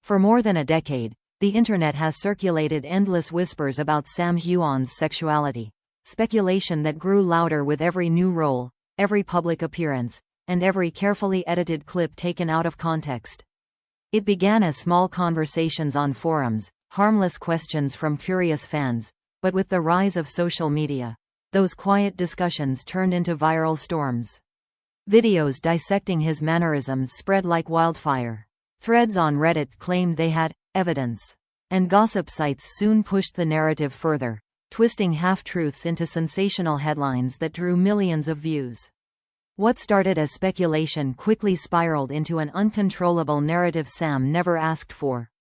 For more than a decade, the internet has circulated endless whispers about Sam Heughan's sexuality, speculation that grew louder with every new role, every public appearance, and every carefully edited clip taken out of context. It began as small conversations on forums, harmless questions from curious fans, but with the rise of social media, those quiet discussions turned into viral storms. Videos dissecting his mannerisms spread like wildfire. Threads on Reddit claimed they had evidence, and gossip sites soon pushed the narrative further, twisting half-truths into sensational headlines that drew millions of views. What started as speculation quickly spiraled into an uncontrollable narrative Sam never asked for.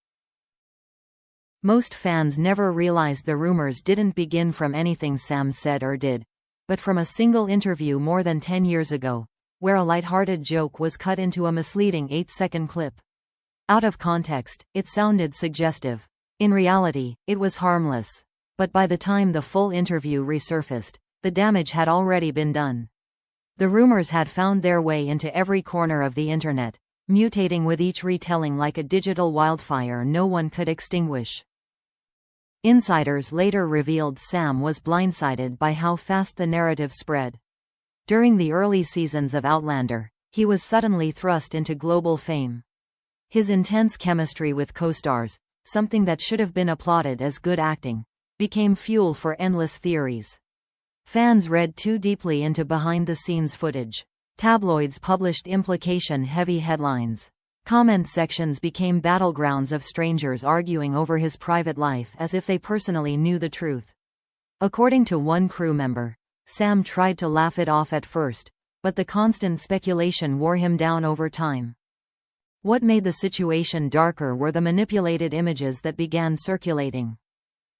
Most fans never realized the rumors didn't begin from anything Sam said or did, but from a single interview more than 10 years ago, where a lighthearted joke was cut into a misleading 8-second clip. Out of context, it sounded suggestive. In reality, it was harmless. But by the time the full interview resurfaced, the damage had already been done. The rumors had found their way into every corner of the internet, mutating with each retelling like a digital wildfire no one could extinguish. Insiders later revealed Sam was blindsided by how fast the narrative spread. During the early seasons of Outlander, he was suddenly thrust into global fame. His intense chemistry with co-stars, something that should have been applauded as good acting, became fuel for endless theories. Fans read too deeply into behind-the-scenes footage. Tabloids published implication-heavy headlines. Comment sections became battlegrounds of strangers arguing over his private life as if they personally knew the truth. According to one crew member, Sam tried to laugh it off at first, but the constant speculation wore him down over time. What made the situation darker were the manipulated images that began circulating.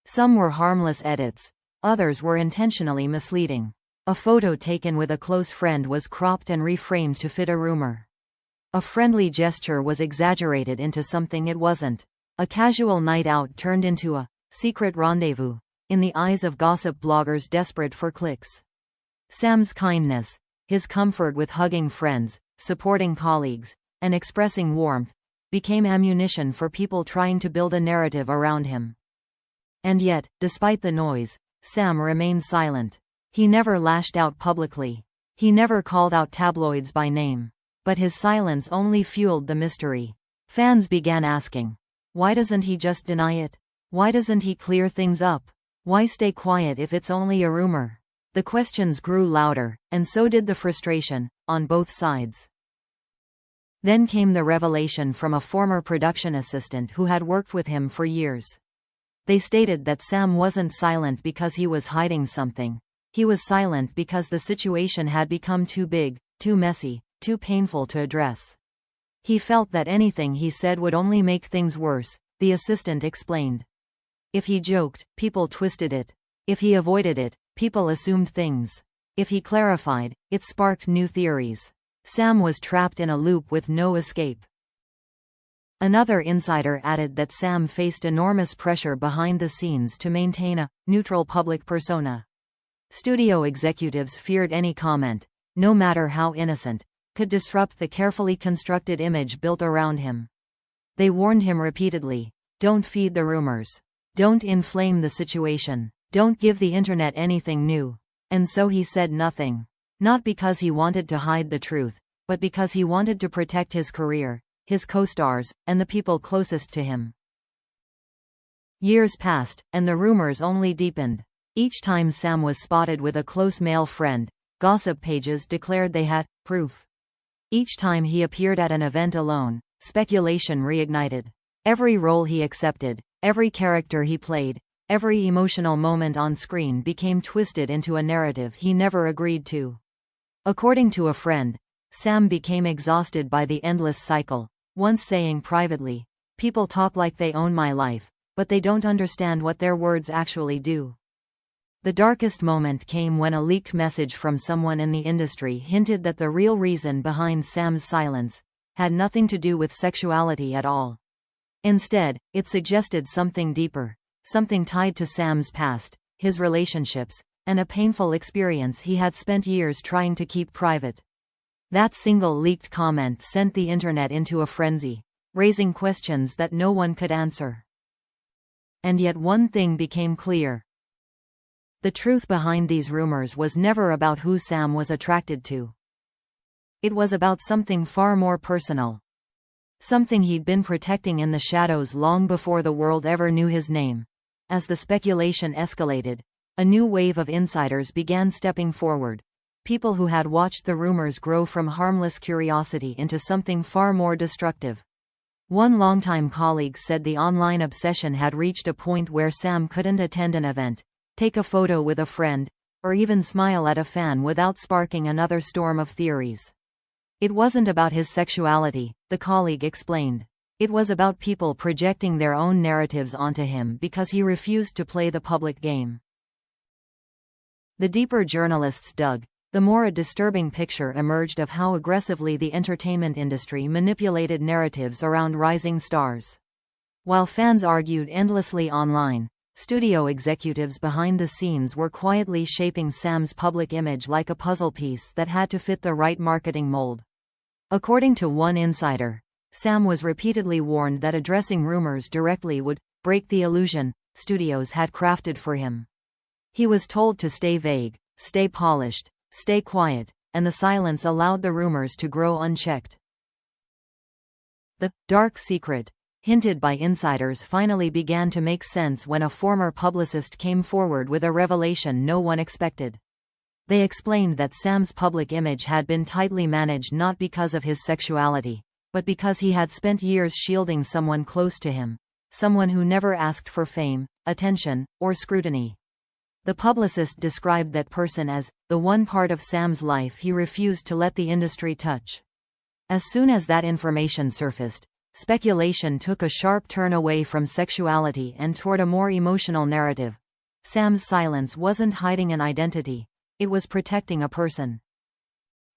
Some were harmless edits, others were intentionally misleading. A photo taken with a close friend was cropped and reframed to fit a rumor. A friendly gesture was exaggerated into something it wasn't. A casual night out turned into a secret rendezvous, in the eyes of gossip bloggers desperate for clicks. Sam's kindness, his comfort with hugging friends, supporting colleagues, and expressing warmth, became ammunition for people trying to build a narrative around him. And yet, despite the noise, Sam remained silent. He never lashed out publicly. He never called out tabloids by name. But his silence only fueled the mystery. Fans began asking, why doesn't he just deny it? Why doesn't he clear things up? Why stay quiet if it's only a rumor? The questions grew louder, and so did the frustration, on both sides. Then came the revelation from a former production assistant who had worked with him for years. They stated that Sam wasn't silent because he was hiding something. He was silent because the situation had become too big, too messy, too painful to address. He felt that anything he said would only make things worse, the assistant explained. If he joked, people twisted it. If he avoided it, people assumed things. If he clarified, it sparked new theories. Sam was trapped in a loop with no escape. Another insider added that Sam faced enormous pressure behind the scenes to maintain a neutral public persona. Studio executives feared any comment, no matter how innocent, could disrupt the carefully constructed image built around him. They warned him repeatedly, don't feed the rumors. Don't inflame the situation. Don't give the internet anything new. And so he said nothing. Not because he wanted to hide the truth, but because he wanted to protect his career, his co-stars, and the people closest to him. Years passed, and the rumors only deepened. Each time Sam was spotted with a close male friend, gossip pages declared they had proof. Each time he appeared at an event alone, speculation reignited. Every role he accepted, every character he played, every emotional moment on screen became twisted into a narrative he never agreed to. According to a friend, Sam became exhausted by the endless cycle, once saying privately, people talk like they own my life, but they don't understand what their words actually do. The darkest moment came when a leaked message from someone in the industry hinted that the real reason behind Sam's silence had nothing to do with sexuality at all. Instead, it suggested something deeper, something tied to Sam's past, his relationships, and a painful experience he had spent years trying to keep private. That single leaked comment sent the internet into a frenzy. raising questions that no one could answer. And yet one thing became clear. The truth behind these rumors was never about who Sam was attracted to. It was about something far more personal. Something he'd been protecting in the shadows long before the world ever knew his name. As the speculation escalated, a new wave of insiders began stepping forward. People who had watched the rumors grow from harmless curiosity into something far more destructive. One longtime colleague said the online obsession had reached a point where Sam couldn't attend an event, take a photo with a friend, or even smile at a fan without sparking another storm of theories. It wasn't about his sexuality, the colleague explained. It was about people projecting their own narratives onto him because he refused to play the public game. The deeper journalists dug, the more a disturbing picture emerged of how aggressively the entertainment industry manipulated narratives around rising stars. While fans argued endlessly online, studio executives behind the scenes were quietly shaping Sam's public image like a puzzle piece that had to fit the right marketing mold. According to one insider, Sam was repeatedly warned that addressing rumors directly would break the illusion studios had crafted for him. He was told to stay vague, stay polished, stay quiet, and the silence allowed the rumors to grow unchecked. The dark secret, hinted by insiders, finally began to make sense when a former publicist came forward with a revelation no one expected. They explained that Sam's public image had been tightly managed not because of his sexuality, but because he had spent years shielding someone close to him, someone who never asked for fame, attention, or scrutiny. The publicist described that person as the one part of Sam's life he refused to let the industry touch. As soon as that information surfaced, speculation took a sharp turn away from sexuality and toward a more emotional narrative. Sam's silence wasn't hiding an identity, it was protecting a person.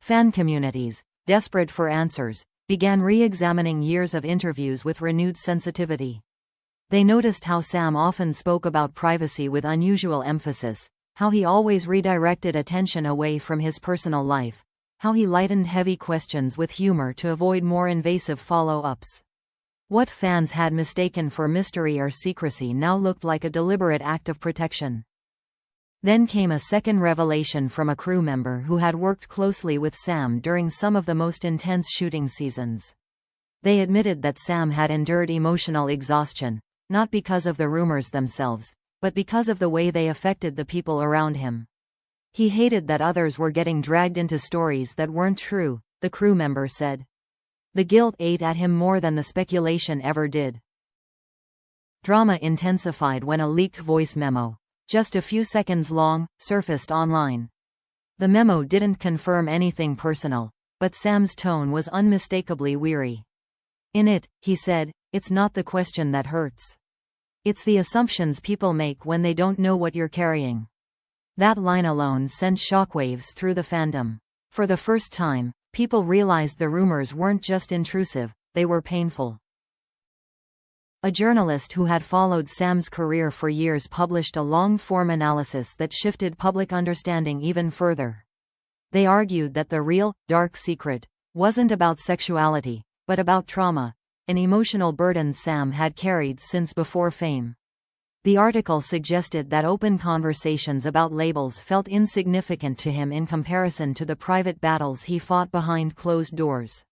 Fan communities, desperate for answers, began re-examining years of interviews with renewed sensitivity. They noticed how Sam often spoke about privacy with unusual emphasis, how he always redirected attention away from his personal life, how he lightened heavy questions with humor to avoid more invasive follow-ups. What fans had mistaken for mystery or secrecy now looked like a deliberate act of protection. Then came a second revelation from a crew member who had worked closely with Sam during some of the most intense shooting seasons. They admitted that Sam had endured emotional exhaustion, not because of the rumors themselves, but because of the way they affected the people around him. He hated that others were getting dragged into stories that weren't true, the crew member said. The guilt ate at him more than the speculation ever did. Drama intensified when a leaked voice memo, just a few seconds long, surfaced online. The memo didn't confirm anything personal, but Sam's tone was unmistakably weary. In it, he said, "It's not the question that hurts. It's the assumptions people make when they don't know what you're carrying." That line alone sent shockwaves through the fandom. For the first time, people realized the rumors weren't just intrusive, they were painful. A journalist who had followed Sam's career for years published a long-form analysis that shifted public understanding even further. They argued that the real, dark secret wasn't about sexuality, but about trauma, an emotional burden Sam had carried since before fame. The article suggested that open conversations about labels felt insignificant to him in comparison to the private battles he fought behind closed doors.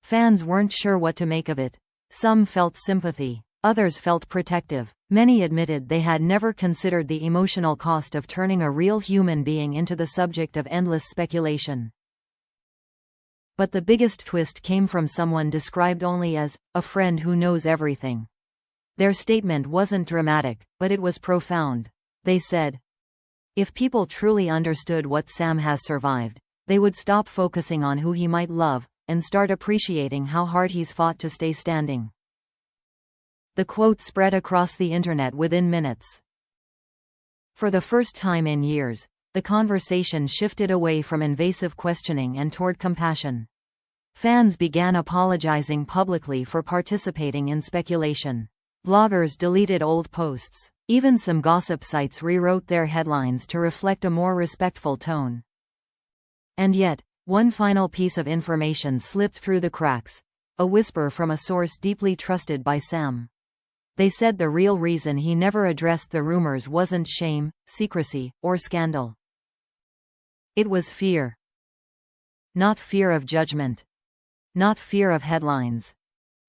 Fans weren't sure what to make of it. Some felt sympathy, others felt protective. Many admitted they had never considered the emotional cost of turning a real human being into the subject of endless speculation. But the biggest twist came from someone described only as a friend who knows everything. Their statement wasn't dramatic, but it was profound. They said, "If people truly understood what Sam has survived, they would stop focusing on who he might love, and start appreciating how hard he's fought to stay standing." The quote spread across the internet within minutes. For the first time in years, the conversation shifted away from invasive questioning and toward compassion. Fans began apologizing publicly for participating in speculation. Bloggers deleted old posts. Even some gossip sites rewrote their headlines to reflect a more respectful tone. And yet, one final piece of information slipped through the cracks. A whisper from a source deeply trusted by Sam. They said the real reason he never addressed the rumors wasn't shame, secrecy, or scandal. It was fear. Not fear of judgment. Not fear of headlines.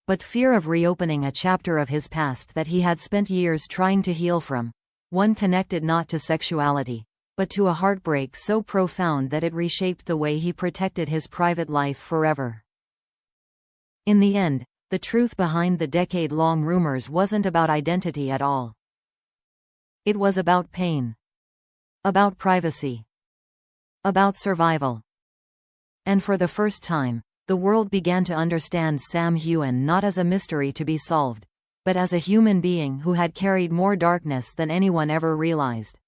But fear of reopening a chapter of his past that he had spent years trying to heal from. One connected not to sexuality, but to a heartbreak so profound that it reshaped the way he protected his private life forever. In the end, the truth behind the decade-long rumors wasn't about identity at all. It was about pain. About privacy. About survival. And for the first time, the world began to understand Sam Heughan not as a mystery to be solved, but as a human being who had carried more darkness than anyone ever realized.